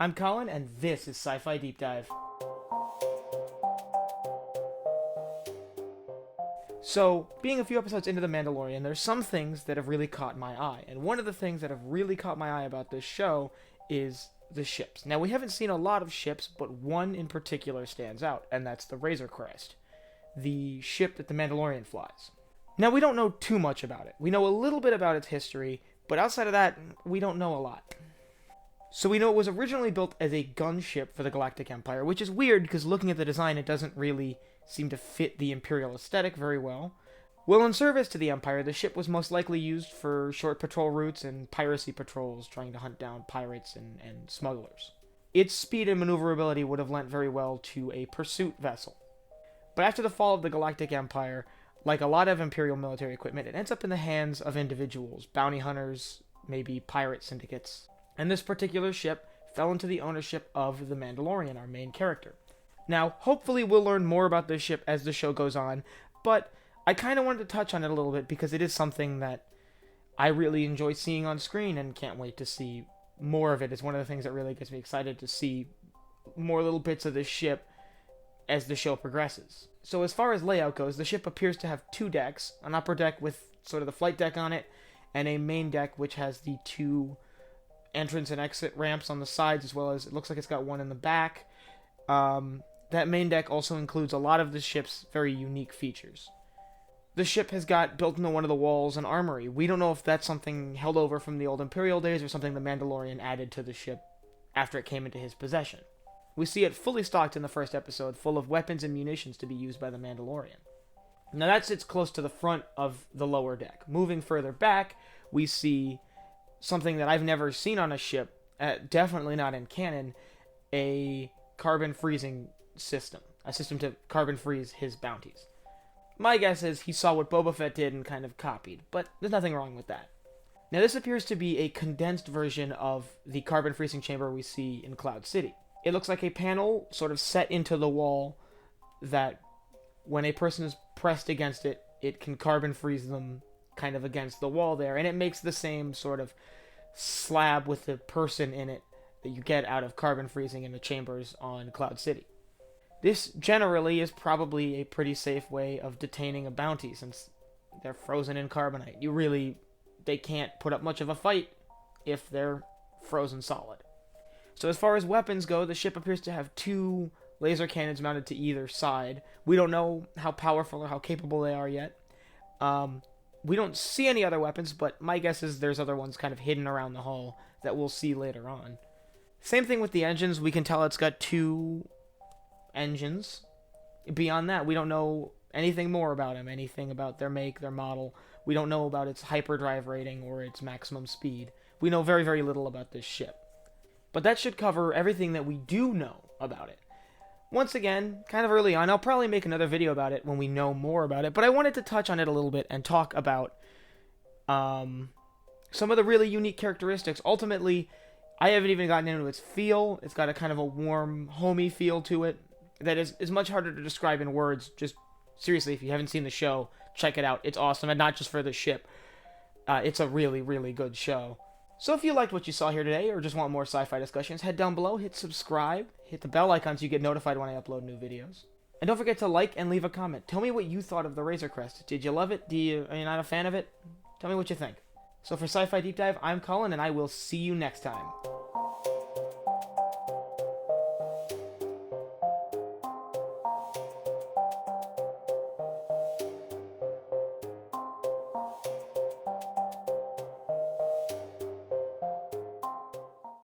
I'm Colin, and this is Sci-Fi Deep Dive. So, being a few episodes into The Mandalorian, there's some things that have really caught my eye. And one of the things that have really caught my eye about this show is the ships. Now, we haven't seen a lot of ships, but one in particular stands out, and that's the Razor Crest, the ship that the Mandalorian flies. Now, we don't know too much about it. We know a little bit about its history, but outside of that, we don't know a lot. So we know it was originally built as a gunship for the Galactic Empire, which is weird because looking at the design, it doesn't really seem to fit the Imperial aesthetic very well. While in service to the Empire, the ship was most likely used for short patrol routes and piracy patrols, trying to hunt down pirates and smugglers. Its speed and maneuverability would have lent very well to a pursuit vessel. But after the fall of the Galactic Empire, like a lot of Imperial military equipment, it ends up in the hands of individuals, bounty hunters, maybe pirate syndicates. And this particular ship fell into the ownership of the Mandalorian, our main character. Now, hopefully we'll learn more about this ship as the show goes on, but I kind of wanted to touch on it a little bit because it is something that I really enjoy seeing on screen and can't wait to see more of it. It's one of the things that really gets me excited to see more little bits of this ship as the show progresses. So as far as layout goes, the ship appears to have two decks, an upper deck with sort of the flight deck on it, and a main deck which has the two entrance and exit ramps on the sides, as well as it looks like it's got one in the back. That main deck also includes a lot of the ship's very unique features. The ship has got built into one of the walls an armory. We don't know if that's something held over from the old Imperial days or something the Mandalorian added to the ship after it came into his possession. We see it fully stocked in the first episode, full of weapons and munitions to be used by the Mandalorian. Now that sits close to the front of the lower deck. Moving further back, we see something that I've never seen on a ship, definitely not in canon, a carbon freezing system. A system to carbon freeze his bounties. My guess is he saw what Boba Fett did and kind of copied, but there's nothing wrong with that. Now this appears to be a condensed version of the carbon freezing chamber we see in Cloud City. It looks like a panel sort of set into the wall that when a person is pressed against it, it can carbon freeze them kind of against the wall there, and it makes the same sort of slab with the person in it that you get out of carbon freezing in the chambers on Cloud City. This generally is probably a pretty safe way of detaining a bounty since they're frozen in carbonite. They can't put up much of a fight if they're frozen solid. So as far as weapons go, the ship appears to have two laser cannons mounted to either side. We don't know how powerful or how capable they are yet. We don't see any other weapons, but my guess is there's other ones kind of hidden around the hull that we'll see later on. Same thing with the engines. We can tell it's got two engines. Beyond that, we don't know anything more about them, anything about their make, their model. We don't know about its hyperdrive rating or its maximum speed. We know very, very little about this ship. But that should cover everything that we do know about it. Once again, kind of early on, I'll probably make another video about it when we know more about it, but I wanted to touch on it a little bit and talk about some of the really unique characteristics. Ultimately, I haven't even gotten into its feel. It's got a kind of a warm, homey feel to it that is much harder to describe in words. Just seriously, if you haven't seen the show, check it out. It's awesome, and not just for the ship. It's a really, really good show. So if you liked what you saw here today, or just want more sci-fi discussions, head down below, hit subscribe, hit the bell icon so you get notified when I upload new videos. And don't forget to like and leave a comment. Tell me what you thought of the Razor Crest. Did you love it? Are you not a fan of it? Tell me what you think. So for Sci-Fi Deep Dive, I'm Colin, and I will see you next time.